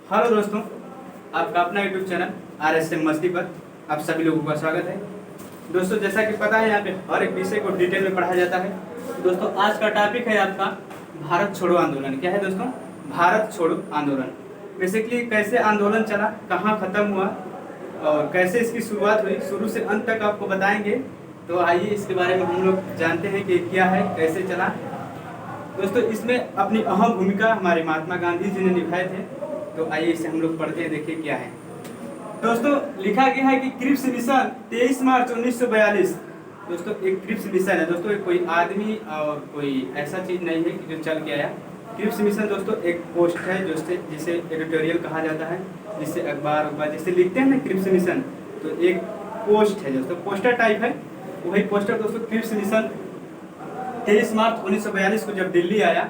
Hello दोस्तों, आपका अपना यूट्यूब चैनल RSM मस्ती पर आप सभी लोगों का स्वागत है। दोस्तों, जैसा कि पता है यहाँ पे हर एक विषय को डिटेल में पढ़ाया जाता है। तो दोस्तों, आज का टॉपिक है आपका भारत छोड़ो आंदोलन। क्या है दोस्तों? भारत छोड़ो आंदोलन। बेसिकली कैसे आंदोलन चला, कहाँ ख़त्म हुआ और कैसे इसकी शुरुआत हुई, शुरू से अंत तक आपको बताएंगे। तो आइए इसके बारे में हम लोग जानते हैं कि क्या है, कैसे चला। दोस्तों, इसमें अपनी अहम भूमिका हमारे महात्मा गांधी जी ने निभाए थे। तो आइए इसे हम लोग पढ़ते हैं, देखिए क्या है। दोस्तों, लिखा गया है कि क्रिप्स मिशन 23 मार्च 1942। दोस्तों, एक क्रिप्स मिशन है दोस्तों, एक कोई आदमी और कोई ऐसा चीज़ नहीं है कि जो चल के आया। क्रिप्स मिशन दोस्तों एक पोस्ट है जिसे एडिटोरियल कहा जाता है, जिससे अखबार जिसे लिखते हैं ना क्रिप्स मिशन, तो एक पोस्ट है दोस्तों, पोस्टर टाइप है। वही पोस्टर दोस्तों क्रिप्स मिशन 23 मार्च 1942 को जब दिल्ली आया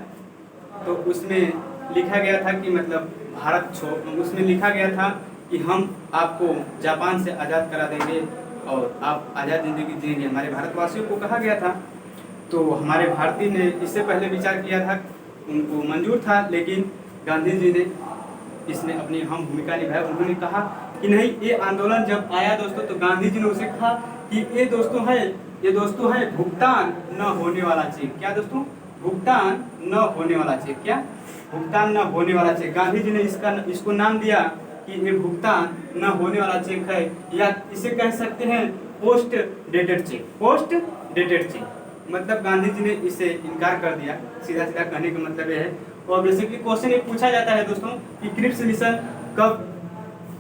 तो उसमें लिखा गया था कि मतलब भारत छोड़ो, उसमें लिखा गया था कि हम आपको जापान से आज़ाद करा देंगे और आप आज़ाद ज़िंदगी जिएंगे, हमारे भारतवासियों को कहा गया था। तो हमारे भारतीय ने इससे पहले विचार किया था, उनको मंजूर था, लेकिन गांधी जी ने इसमें अपनी अहम भूमिका निभाई। उन्होंने कहा कि नहीं, ये आंदोलन जब आया दोस्तों तो गांधी जी ने उसे कहा कि ये दोस्तों है भुगतान न होने वाला चेक। क्या दोस्तों? भुगतान न होने वाला चेक। क्या? भुगतान न होने वाला चेक। गांधी जी ने इसको नाम दिया कि ये भुगतान न होने वाला चेक है, या इसे कह सकते हैं post dated cheque. Post dated cheque मतलब गांधी जी ने इसे इनकार कर दिया। सीधा सीधा कहने का मतलब यह है। और बेसिकली क्वेश्चन एक पूछा जाता है दोस्तों कि क्रिप्स मिशन कब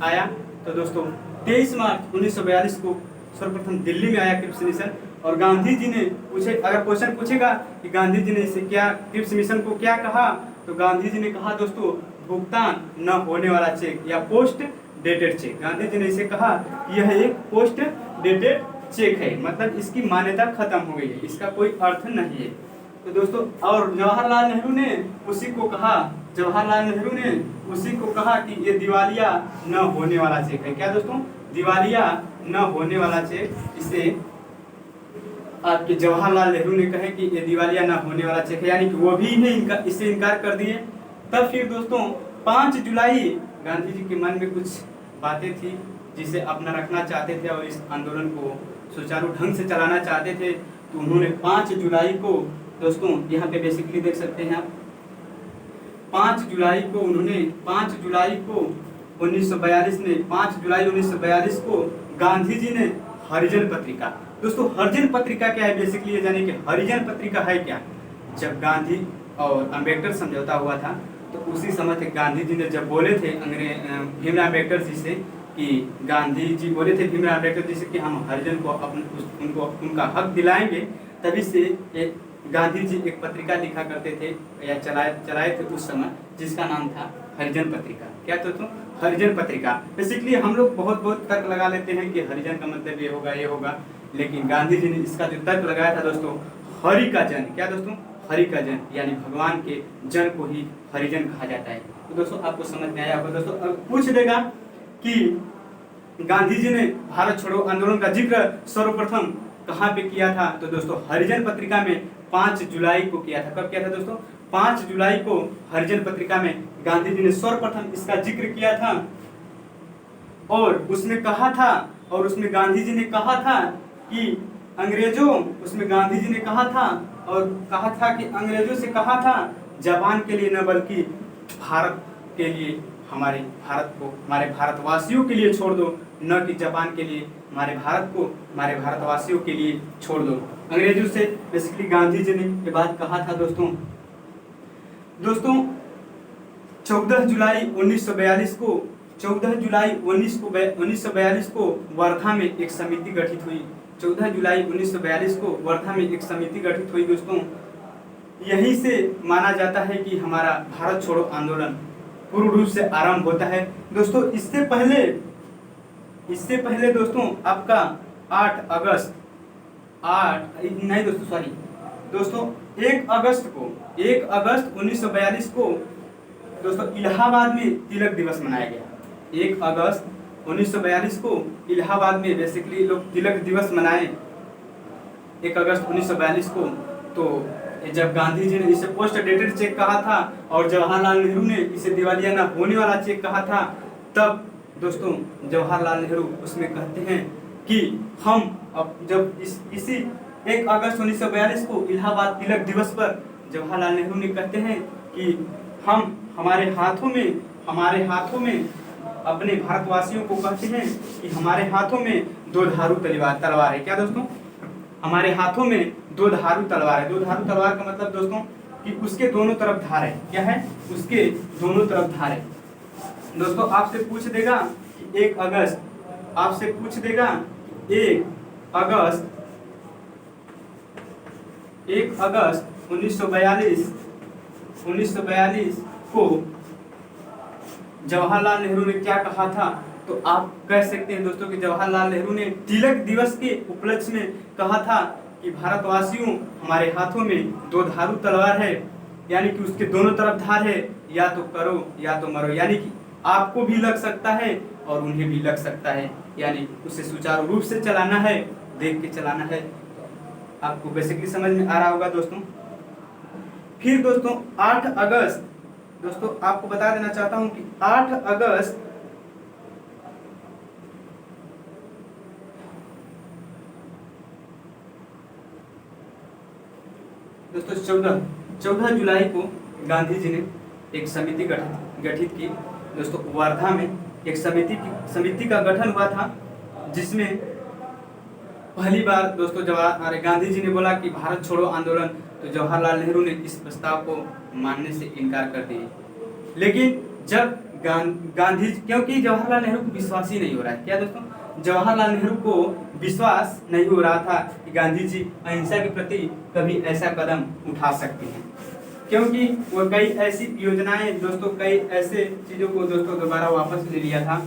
आया? तो दोस्तों 23 मार्च 1942 को सर्वप्रथम दिल्ली में आया क्रिप्स मिशन। और गांधी जी ने अगर क्वेश्चन पूछेगा कि गांधी जी ने इसे क्रिप्स मिशन को क्या कहा, तो गांधी जी ने कहा दोस्तों भुगतान न होने वाला चेक या post dated cheque. Gandhi ji ने इसे कहा यह एक पोस्ट डेटेड चेक है, मतलब इसकी मान्यता खत्म हो गई है, इसका कोई अर्थ नहीं है। तो दोस्तों, और जवाहरलाल नेहरू ने उसी को कहा कि ये दिवालिया न होने वाला चेक है। क्या दोस्तों? दिवालिया न होने वाला चेक। इसे आपके जवाहरलाल नेहरू ने कहे कि ये दिवालिया न होने वाला चेक है, यानी कि वो भी इससे इनकार कर दिए। तब फिर दोस्तों 5 जुलाई गांधी जी के मन में कुछ बातें थी जिसे अपना रखना चाहते थे और इस आंदोलन को सुचारू ढंग से चलाना चाहते थे। तो उन्होंने 5 जुलाई को दोस्तों यहाँ पे बेसिकली देख सकते हैं आप, 5 जुलाई को 1942 को गांधी जी ने हरिजन पत्रिका। दोस्तों, हरिजन पत्रिका क्या है? बेसिकली ये जाने कि हरिजन पत्रिका है क्या। जब गांधी और अम्बेडकर समझौता हुआ था तो उसी समय गांधी जी ने जब बोले थे भीमराव अम्बेडकर जी से कि गांधी जी बोले थे भीमराव अम्बेडकर जी से कि हम हरिजन को उनका हक दिलाएंगे, तभी से गांधी जी एक पत्रिका लिखा करते थे या चलाए थे उस समय, जिसका नाम था हरिजन पत्रिका। क्या तो हरिजन पत्रिका। बेसिकली हम लोग बहुत तर्क लगा लेते हैं कि हरिजन का मतलब ये होगा, लेकिन गांधी जी ने इसका जो तर्क लगाया था दोस्तों, हरि का जन। क्या दोस्तों? हरि का जन, यानी भगवान के जन को ही हरिजन कहा जाता है। तो दोस्तों आपको समझ में आया होगा। दोस्तों अब पूछ देगा कि गांधी जी ने भारत छोड़ो आंदोलन का जिक्र सर्वप्रथम कहाँ पे किया था? तो दोस्तों हरिजन पत्रिका में 5 जुलाई को किया था। कब किया था दोस्तों? 5 जुलाई को हरिजन पत्रिका में गांधी जी ने सर्वप्रथम इसका जिक्र किया था। और उसमें गांधी जी ने कहा था कि अंग्रेजों से कहा था जापान के लिए न बल्कि भारत के लिए, हमारे भारतवासियों के लिए छोड़ दो, न कि जापान के लिए, हमारे भारतवासियों के लिए छोड़ दो। अंग्रेजों से बेसिकली गांधी जी ने ये बात कहा था दोस्तों 14 जुलाई 1942 को वर्धा में एक समिति गठित हुई। 14 जुलाई 1942 को वर्धा में एक समिति गठित हुई दोस्तों। यहीं से माना जाता है कि हमारा भारत छोड़ो आंदोलन पूर्ण रूप से आरंभ होता है दोस्तों। इससे पहले दोस्तों आपका 1 अगस्त 1942 को दोस्तों इलाहाबाद में तिलक दिवस मनाया गया। 1 अगस्त 1942 को इलाहाबाद में बेसिकली लोग तिलक दिवस मनाए 1 अगस्त 1942 को। तो जब गांधी जी ने इसे पोस्ट डेटेड चेक कहा था और जवाहरलाल नेहरू ने इसे दिवालिया न होने वाला चेक कहा था, तब दोस्तों जवाहरलाल नेहरू उसमें कहते हैं कि हम अब जब इसी 1 अगस्त 1942 को इलाहाबाद तिलक दिवस पर जवाहरलाल नेहरू ने कहते हैं कि हम हमारे हाथों में अपने भारतवासियों को कहते हैं कि हमारे हाथों में 2 धारु तलवार है। क्या दोस्तों? हमारे हाथों में 2 धारु तलवार है। 2 धारु तलवार का मतलब दोस्तों कि उसके दोनों तरफ धार है। क्या है? उसके दोनों तरफ धार है। दोस्तों आपसे पूछ देगा कि 1 अगस्त 1942 को जवाहरलाल नेहरू ने क्या कहा था, तो आप कह सकते हैं दोस्तों कि जवाहरलाल नेहरू ने तिलक दिवस के उपलक्ष्य में कहा था कि भारतवासियों हमारे हाथों में 2 धारु तलवार है, यानी कि उसके दोनों तरफ धार है, या तो करो या तो मरो, यानी कि आपको भी लग सकता है और उन्हें भी लग सकता है, यानी उसे सुचारू रूप से चलाना है, देख के चलाना है। आपको बेसिकली समझ में आ रहा होगा दोस्तों। फिर दोस्तों 8 अगस्त, दोस्तों आपको बता देना चाहता हूं कि 8 अगस्त दोस्तों 14 जुलाई को गांधी जी ने एक समिति गठित की। दोस्तों वर्धा में एक समिति का गठन हुआ था, जिसमें पहली बार दोस्तों गांधी जी ने बोला कि भारत छोड़ो आंदोलन, तो जवाहरलाल नेहरू ने इस प्रस्ताव को मानने से इनकार कर दिए। लेकिन जब गांधी, क्योंकि जवाहरलाल नेहरू को विश्वास ही नहीं हो रहा है। क्या दोस्तों? जवाहरलाल नेहरू को विश्वास नहीं हो रहा था कि गांधी जी अहिंसा के प्रति कभी ऐसा कदम उठा सकते हैं, क्योंकि वो कई ऐसी योजनाएं दोस्तों, कई ऐसे चीजों को दोस्तों दोबारा वापस ले लिया था।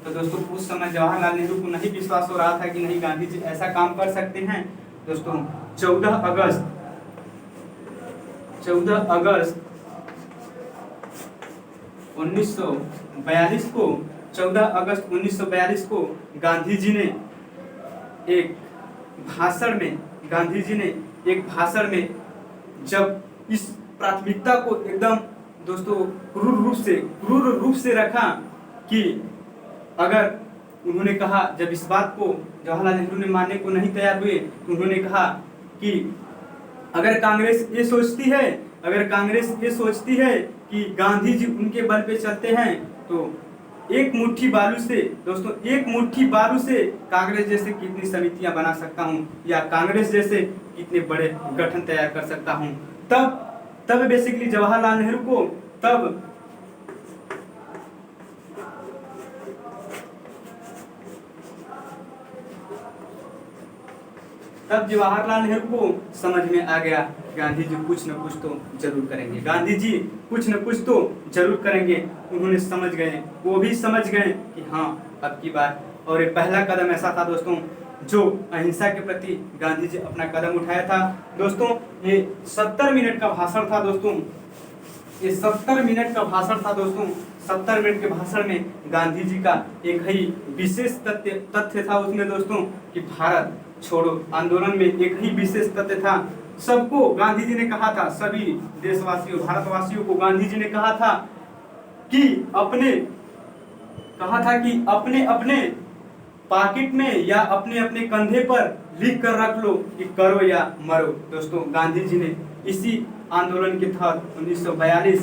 तो दोस्तों उस समय जवाहरलाल नेहरू को नहीं विश्वास हो रहा था कि नहीं गांधी जी ऐसा काम कर सकते हैं। दोस्तों 14 अगस्त 1942 को गांधी जी ने एक भाषण में जब इस प्राथमिकता को एकदम दोस्तों क्रूर रूप से रखा कि अगर उन्होंने कहा, जब इस बात को जवाहरलाल नेहरू ने मानने को नहीं तैयार हुए, तो उन्होंने कहा कि अगर कांग्रेस ये सोचती है कि गांधी जी उनके बल पे चलते हैं, तो एक मुट्ठी बालू से कांग्रेस जैसे कितनी समितियां बना सकता हूं, या कांग्रेस जैसे कितने बड़े गठन तैयार कर सकता हूं। तब बेसिकली जवाहरलाल नेहरू को तब जवाहरलाल नेहरू को समझ में आ गया गांधी जी कुछ न कुछ तो जरूर करेंगे। उन्होंने समझ गए, वो भी समझ गए कि हाँ अब की बार। और ये पहला कदम ऐसा था दोस्तों, जो अहिंसा के प्रति गांधी जी अपना कदम उठाया था। दोस्तों ये 70 मिनट का भाषण था दोस्तों, 70 मिनट के भाषण में गांधी जी का एक ही विशेष तथ्य था उसमें दोस्तों, कि भारत छोड़ो आंदोलन में एक ही विशेष तथ्य था। सबको गांधी जी ने कहा था, सभी देशवासियों भारतवासियों को गांधी जी ने कहा था कि अपने अपने पॉकेट में या अपने अपने कंधे पर लिख कर रख लो कि करो या मरो। दोस्तों गांधी जी ने इसी आंदोलन के तहत 1942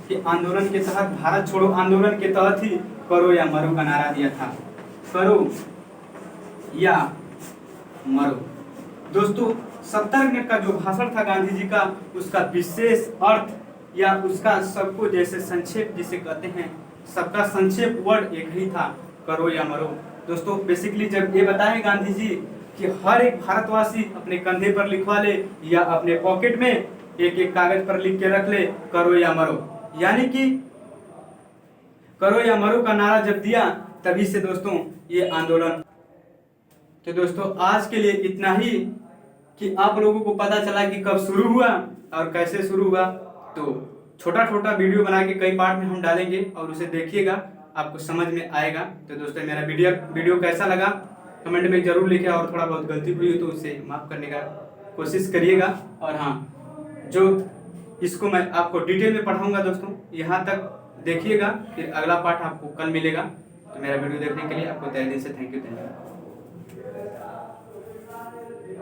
के आंदोलन के तहत, भारत छोड़ो आंदोलन के तहत ही करो या मरो का नारा दिया था, करो या मरो। दोस्तों 70 मिनट का जो भाषण था गांधी जी का, उसका विशेष अर्थ या उसका सबको जैसे संक्षेप जिसे कहते हैं, सबका संक्षेप वर्ड एक ही था, करो या मरो। दोस्तों बेसिकली जब ये बताए गांधी जी कि हर एक भारतवासी अपने कंधे पर लिखवा ले या अपने पॉकेट में एक एक कागज पर लिख के रख ले, करो या मरो, यानी कि करो या मरो का नारा जब दिया, तभी से दोस्तों ये आंदोलन। तो दोस्तों आज के लिए इतना ही, कि आप लोगों को पता चला कि कब शुरू हुआ और कैसे शुरू हुआ। तो छोटा वीडियो बना के कई पार्ट में हम डालेंगे और उसे देखिएगा, आपको समझ में आएगा। तो दोस्तों मेरा वीडियो कैसा लगा कमेंट में जरूर लिखिए, और थोड़ा बहुत गलती हुई हो तो उसे माफ करने का कोशिश करिएगा। और हाँ, जो इसको मैं आपको डिटेल में पढ़ाऊंगा दोस्तों। यहाँ तक देखिएगा, फिर अगला पार्ट आपको कल मिलेगा। तो मेरा वीडियो देखने के लिए आपको तहे दिल से थैंक यू।